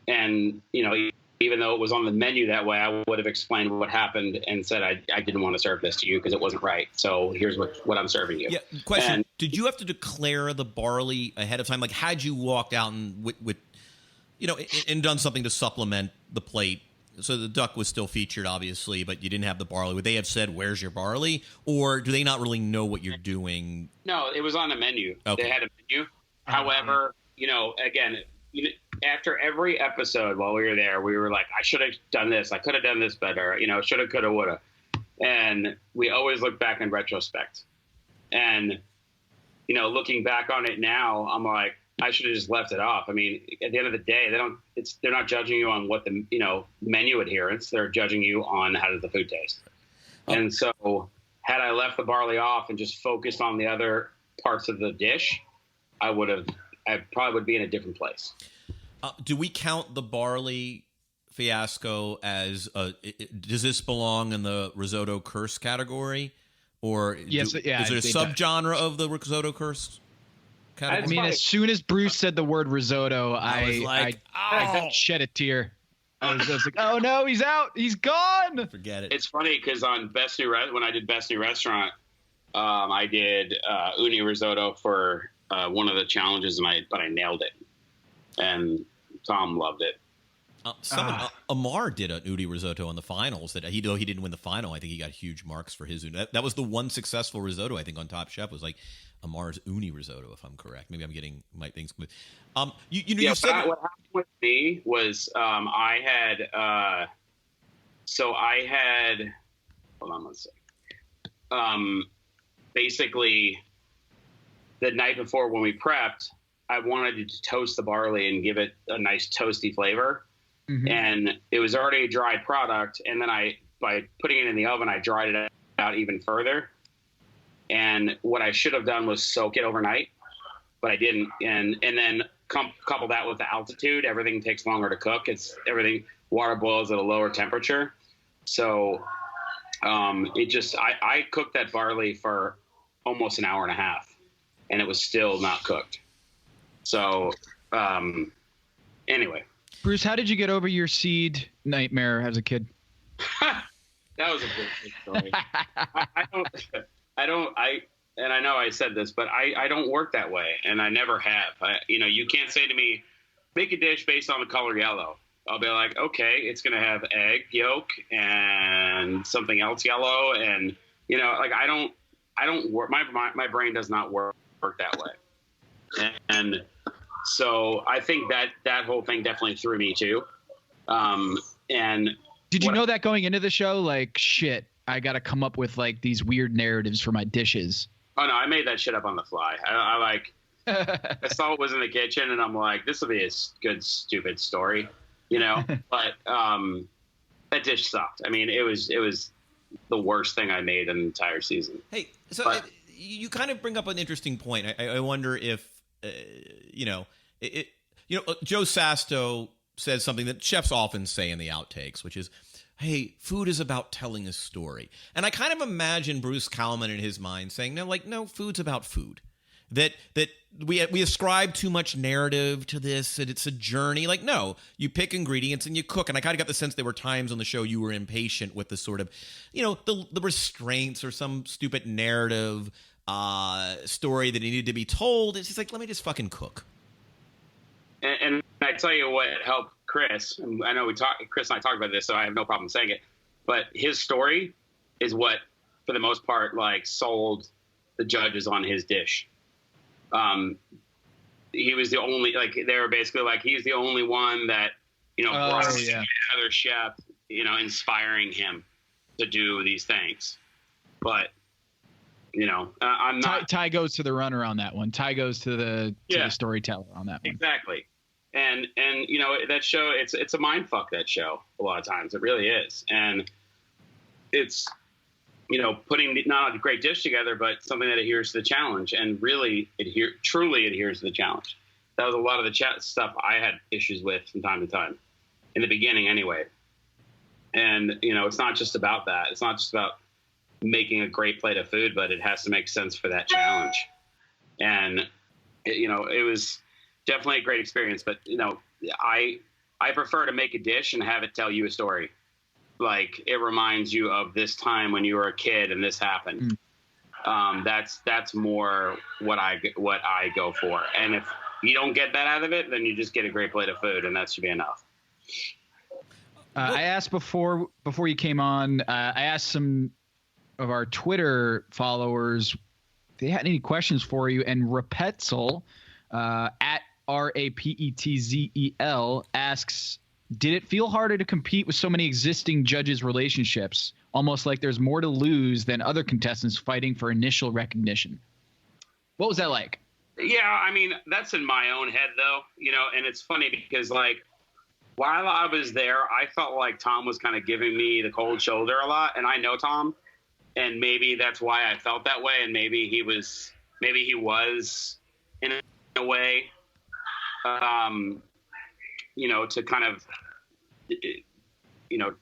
you know, even though it was on the menu that way, I would have explained what happened and said, I didn't want to serve this to you because it wasn't right. So here's what I'm serving you. Yeah. Question. Did you have to declare the barley ahead of time? Like, had you walked out and with you know, and done something to supplement the plate? So the duck was still featured, obviously, but you didn't have the barley. Would they have said, where's your barley? Or do they not really know what you're doing? No, it was on the menu. Okay. They had a menu. However, you know, again, after every episode while we were there, we were like, I should have done this. I could have done this better. You know, shoulda, coulda, woulda. And we always look back in retrospect. And, you know, looking back on it now, I'm like, I should have just left it off. I mean, at the end of the day, they're not judging you on what the, you know, menu adherence. They're judging you on how does the food taste. And so had I left the barley off and just focused on the other parts of the dish, I probably would be in a different place. Do we count the barley fiasco as does this belong in the risotto curse category? Or yes, is there a subgenre of the risotto curse category? I mean, as soon as Bruce said the word risotto, I shed a tear. I was like, oh no, he's out. He's gone. Forget it. It's funny because on when I did Best New Restaurant, I did uni risotto for one of the challenges, but I nailed it. And Tom loved it. Amar did an udi risotto in the finals. That though he didn't win the final, I think he got huge marks for his udi. That was the one successful risotto I think on Top Chef was like Amar's uni risotto, if I'm correct. Maybe I'm getting my things. You said what happened with me was I had hold on one second. Basically, the night before when we prepped, I wanted to toast the barley and give it a nice toasty flavor. Mm-hmm. And it was already a dry product. And then by putting it in the oven, I dried it out even further. And what I should have done was soak it overnight, but I didn't. And then couple that with the altitude, everything takes longer to cook. Water boils at a lower temperature. So I cooked that barley for almost an hour and a half and it was still not cooked. So, anyway. Bruce, how did you get over your seed nightmare as a kid? That was a good story. And I know I said this, but I don't work that way, and I never have. You can't say to me, make a dish based on the color yellow. I'll be like, okay, it's going to have egg yolk and something else yellow, and I don't work. My brain does not work that way, and so I think that whole thing definitely threw me too. And did you know that going into the show? Like, shit, I got to come up with like these weird narratives for my dishes. Oh no, I made that shit up on the fly. I saw it was in the kitchen and I'm like, this will be a good, stupid story, but, that dish sucked. I mean, it was the worst thing I made in the entire season. Hey, so you kind of bring up an interesting point. I wonder if, Joe Sasto says something that chefs often say in the outtakes, which is, hey, food is about telling a story. And I kind of imagine Bruce Kalman in his mind saying, no, food's about food. That we ascribe too much narrative to this, and it's a journey. Like, no, you pick ingredients and you cook. And I kind of got the sense there were times on the show you were impatient with the sort of, the restraints or some stupid narrative story that needed to be told. It's just like, let me just fucking cook. And I tell you what helped Chris. I know Chris and I talked about this, so I have no problem saying it. But his story is what, for the most part, like sold the judges on his dish. He was the only, like, they were basically like, he's the only one that, brought another chef, inspiring him to do these things. But, I'm not. Ty goes to the runner on that one. Ty goes to the storyteller on that one. Exactly. And that show, it's a mind fuck, that show, a lot of times. It really is. And it's, putting not a great dish together, but something that adheres to the challenge and really truly adheres to the challenge. That was a lot of the stuff I had issues with from time to time, in the beginning anyway. And, it's not just about that. It's not just about making a great plate of food, but it has to make sense for that challenge. And, it was definitely a great experience, but, I prefer to make a dish and have it tell you a story. Like, it reminds you of this time when you were a kid and this happened. That's more what I go for. And if you don't get that out of it, then you just get a great plate of food, and that should be enough. I asked before you came on, I asked some of our Twitter followers if they had any questions for you, and Rapetzel, at RAPETZEL, asks, did it feel harder to compete with so many existing judges' relationships, almost like there's more to lose than other contestants fighting for initial recognition? What was that like? Yeah, I mean, that's in my own head, though, and it's funny because, like, while I was there, I felt like Tom was kind of giving me the cold shoulder a lot, and I know Tom, and maybe that's why I felt that way, and maybe he was in a way, to kind of,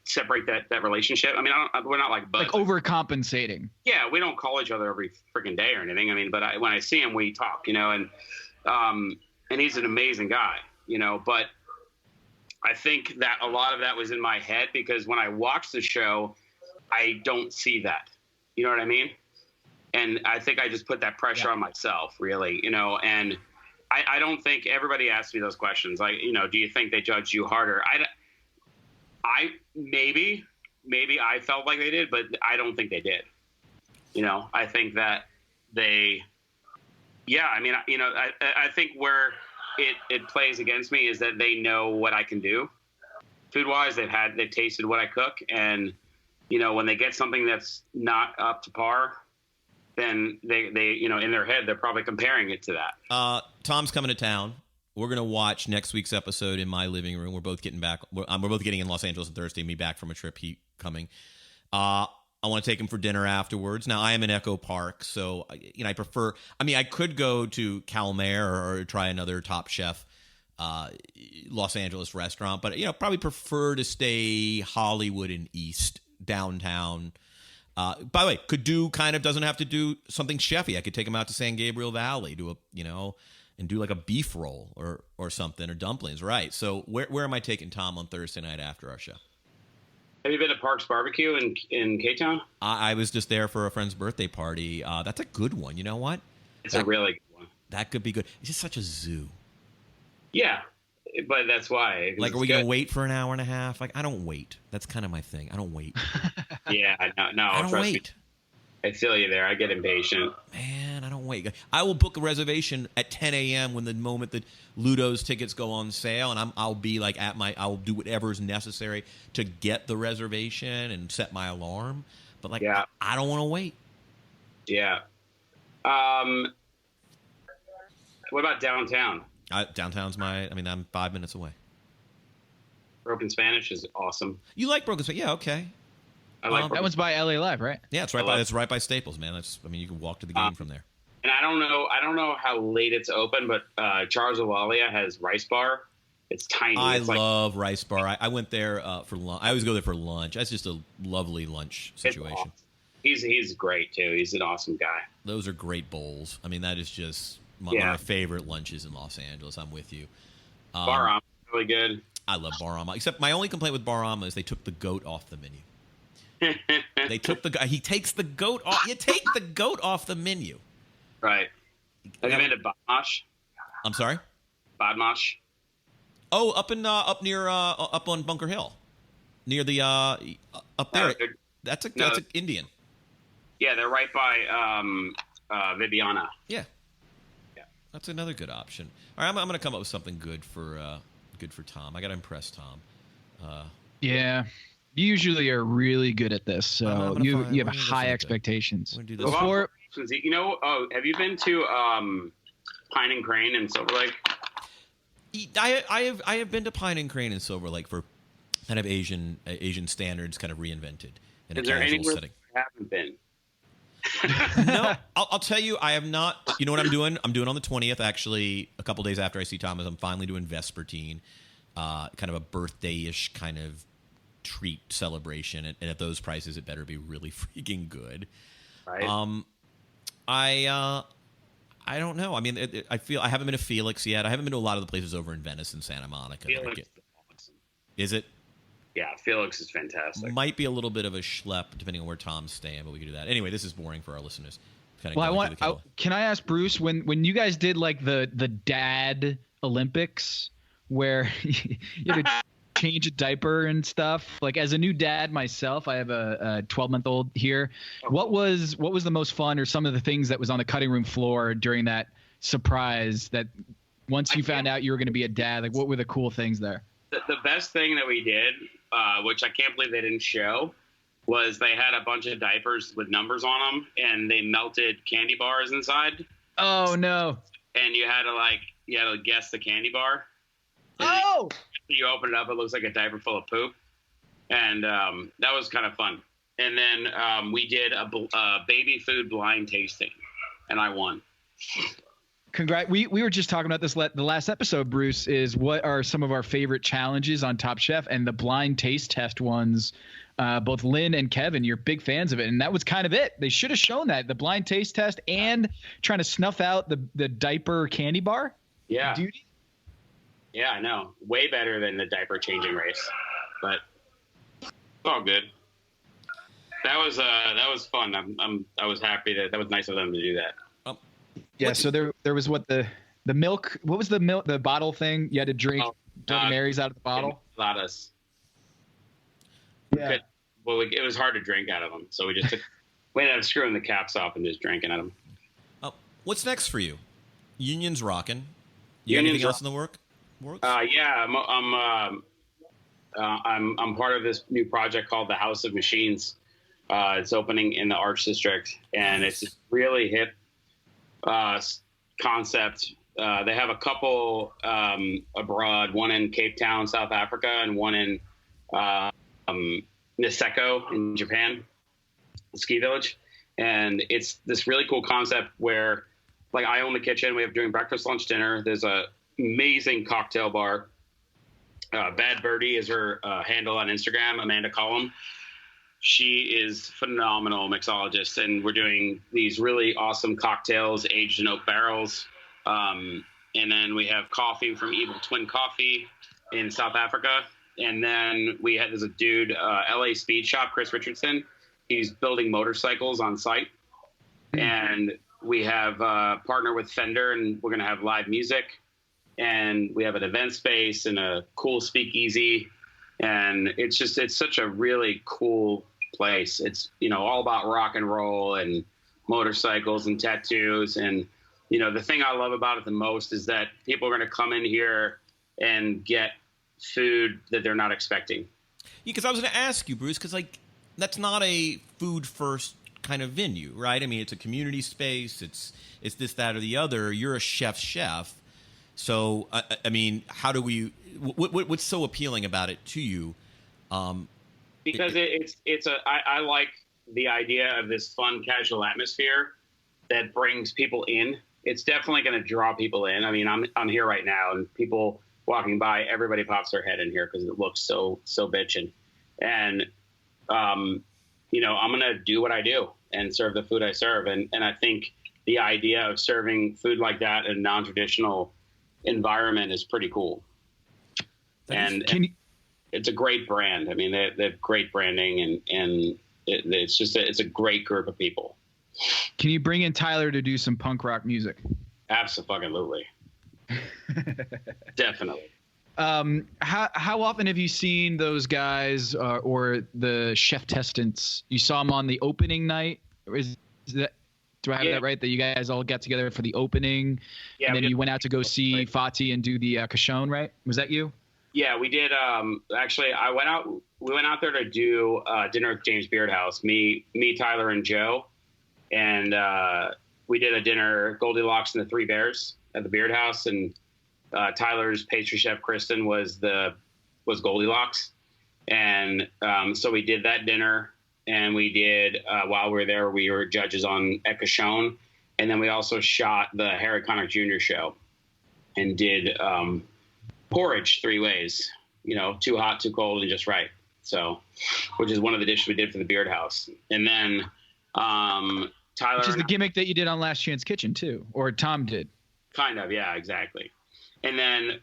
separate that relationship. I mean, we're not like buds. Like overcompensating. Yeah, we don't call each other every freaking day or anything. I mean, but when I see him, we talk, and he's an amazing guy, but I think that a lot of that was in my head because when I watch the show, I don't see that. You know what I mean? And I think I just put that pressure on myself, really, and I don't think everybody asks me those questions. Like, do you think they judge you harder? Maybe I felt like they did, but I don't think they did. I think that they, I think where it plays against me is that they know what I can do food wise. They've tasted what I cook. And, when they get something that's not up to par, then they in their head, they're probably comparing it to that. Tom's coming to town. We're going to watch next week's episode in my living room. We're both getting back. We're both getting in Los Angeles on Thursday, me back from a trip, he coming. I want to take him for dinner afterwards. Now, I am in Echo Park, so I prefer. I could go to Kalman or try another Top Chef Los Angeles restaurant, but probably prefer to stay Hollywood and East downtown. By the way, doesn't have to do something chefy. I could take him out to San Gabriel Valley and do like a beef roll or something, or dumplings, right? So where am I taking Tom on Thursday night after our show? Have you been to Parks Barbecue in K-Town? I was just there for a friend's birthday party. That's a good one. You know what? It's a really good one. That could be good. It's just such a zoo. Yeah, but that's why. Like, are we going to wait for an hour and a half? Like, I don't wait. That's kind of my thing. I don't wait. Yeah, no. I don't wait. Me. I feel you there. I get impatient. Man, I don't wait. I will book a reservation at 10 a.m. when the moment that Ludo's tickets go on sale, and I'll be like I'll do whatever is necessary to get the reservation and set my alarm. But I don't want to wait. Yeah. What about downtown? Downtown's I'm 5 minutes away. Broken Spanish is awesome. You like Broken Spanish? Yeah, okay. I like that one's by LA Live, right? Yeah, it's right by Staples, man. You can walk to the game from there. And I don't know how late it's open, but Charles Awalia has Rice Bar. It's tiny. I love Rice Bar. I went there for lunch. I always go there for lunch. That's just a lovely lunch situation. Awesome. He's great too. He's an awesome guy. Those are great bowls. That is just one of my favorite lunches in Los Angeles. I'm with you. Barama, really good. I love Barama. Except my only complaint with Barama is they took the goat off the menu. He takes the goat off. You take the goat off the menu. Right. Have you been to Badmosh? I'm sorry? Badmosh. Oh, up on Bunker Hill. Near the up there. That's an Indian. Yeah, they're right by Viviana. Yeah. That's another good option. All right, I'm going to come up with something good for Tom. I got to impress Tom. Yeah. You usually are really good at this, so you have high expectations. Have you been to Pine and Crane in Silver Lake? I have been to Pine and Crane in Silver Lake for kind of Asian standards, kind of reinvented in a casual setting. You haven't been? No, I'll tell you, I have not. You know what I'm doing? I'm doing on the 20th, actually, a couple days after I see Thomas. I'm finally doing Vespertine, kind of a birthday-ish kind of treat celebration, and at those prices it better be really freaking good. Right. I don't know. I feel I haven't been to Felix yet. I haven't been to a lot of the places over in Venice and Santa Monica. Felix is awesome. Is it? Yeah, Felix is fantastic. Might be a little bit of a schlep depending on where Tom's staying, but we can do that. Anyway, this is boring for our listeners. Can I ask Bruce, when you guys did like the dad Olympics where you had to change a diaper and stuff, like as a new dad myself, I have a 12-month-old here. What was the most fun, or some of the things that was on the cutting room floor during that surprise, that once you found out you were going to be a dad, like what were the cool things there? The best thing that we did, which I can't believe they didn't show, was they had a bunch of diapers with numbers on them, and they melted candy bars inside. Oh no! And you had to guess the candy bar. Oh! You open it up, it looks like a diaper full of poop, and that was kind of fun. And then we did a baby food blind tasting, and I won. Congrats. We were just talking about this the last episode, Bruce, is what are some of our favorite challenges on Top Chef, and the blind taste test ones. Both Lynn and Kevin, you're big fans of it, and that was kind of it. They should have shown that, the blind taste test and trying to snuff out the diaper candy bar. Yeah. Duty. Yeah, I know. Way better than the diaper changing race, but it's all good. That was fun. I was happy that was nice of them to do that. Yeah. So there was the milk. What was the milk? The bottle thing you had to drink. Bloody Marys out of the bottle. Enchiladas. Yeah. It was hard to drink out of them, so we ended up screwing the caps off and just drinking out of them. What's next for you? Union's rocking. You got anything else in the works? Yeah, I'm part of this new project called the House of Machines. It's opening in the Arts District, and it's a really hip concept. They have a couple abroad, one in Cape Town, South Africa, and one in Niseko in Japan, a ski village. And it's this really cool concept where, like, I own the kitchen. We have doing breakfast, lunch, dinner. There's a amazing cocktail bar. Bad Birdie is her handle on Instagram, Amanda Kalman. She is phenomenal mixologist, and we're doing these really awesome cocktails aged in oak barrels. And then we have coffee from Evil Twin Coffee in South Africa. And then there's a dude, LA Speed Shop, Chris Richardson. He's building motorcycles on site. And we have partner with Fender, and we're going to have live music. And we have an event space and a cool speakeasy. And it's such a really cool place. It's, all about rock and roll and motorcycles and tattoos. And, the thing I love about it the most is that people are going to come in here and get food that they're not expecting. Yeah, because I was going to ask you, Bruce, because, that's not a food first kind of venue, right? I mean, it's a community space. It's this, that, or the other. You're a chef's chef. So, I mean, how do we? What's so appealing about it to you? Because I like the idea of this fun, casual atmosphere that brings people in. It's definitely going to draw people in. I mean, I'm here right now, and people walking by, everybody pops their head in here because it looks so bitchin'. And I'm going to do what I do and serve the food I serve. And I think the idea of serving food like that in a non-traditional environment is pretty cool. And it's a great brand. I mean, they have great branding, and it's a great group of people. Can you bring in Tyler to do some punk rock music? Absolutely. Definitely. How often have you seen those guys or the chef testants? You saw them on the opening night? Do I have that right? That you guys all get together for the opening, and then you went out to go see Fati and do the Cachon, right? Was that you? Yeah, we did. Actually, we went out there to do dinner at James Beard House. Me, Tyler, and Joe, and we did a dinner, Goldilocks and the Three Bears, at the Beard House, and Tyler's pastry chef Kristen was Goldilocks, and so we did that dinner, and we did while we were there, we were judges on Cachon, and then we also shot the Harry Connick Jr. show, and did porridge 3 ways, too hot, too cold, and just right. So, which is one of the dishes we did for the Beard House, and then Tyler, which is the gimmick that you did on Last Chance Kitchen too, or Tom did. Kind of, yeah, exactly. And then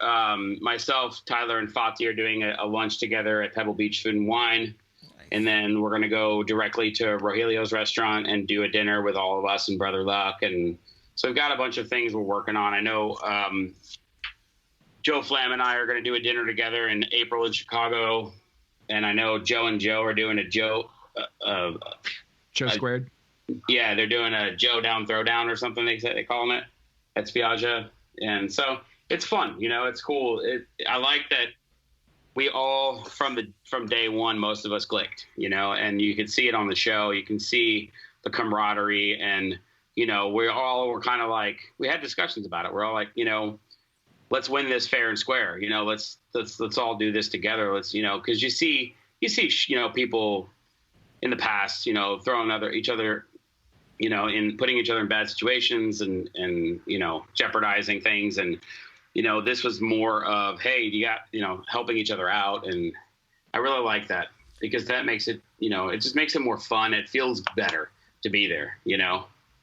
myself, Tyler, and Fati are doing a lunch together at Pebble Beach Food and Wine. Nice. And then we're going to go directly to Rogelio's restaurant and do a dinner with all of us and Brother Luck. And so we've got a bunch of things we're working on. I know Joe Flam and I are going to do a dinner together in April in Chicago. And I know Joe and Joe are doing a Joe Squared. Yeah, they're doing a Joe Down Throwdown or something they call it at Spiaggia. And so it's fun, it's cool. I like that we all from day one, most of us clicked, and you can see it on the show. You can see the camaraderie, and we're kind of like, we had discussions about it. We're all like, let's win this fair and square. Let's all do this together. Let's, because you see people in the past, throwing each other, in putting each other in bad situations and jeopardizing things. And, this was more of, hey, you got, helping each other out. And I really like that because that makes it, it just makes it more fun. It feels better to be there,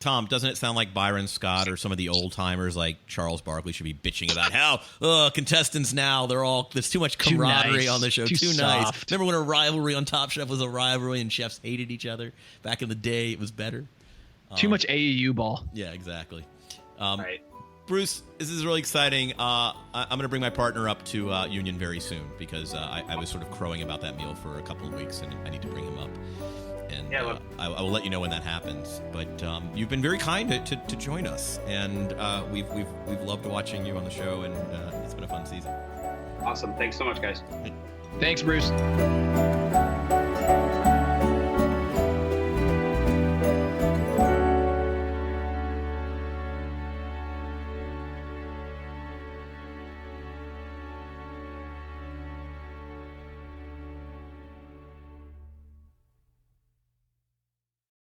Tom, doesn't it sound like Byron Scott or some of the old timers like Charles Barkley should be bitching about how contestants now, there's too much camaraderie on the show. Too nice. Remember when a rivalry on Top Chef was a rivalry and chefs hated each other? Back in the day, it was better. Too much AAU ball. Yeah, exactly. Right. Bruce, this is really exciting. I'm going to bring my partner up to Union very soon because I was sort of crowing about that meal for a couple of weeks, and I need to bring him up. And I will let you know when that happens. But you've been very kind to join us, and we've loved watching you on the show, and it's been a fun season. Awesome. Thanks so much, guys. Thanks, Bruce.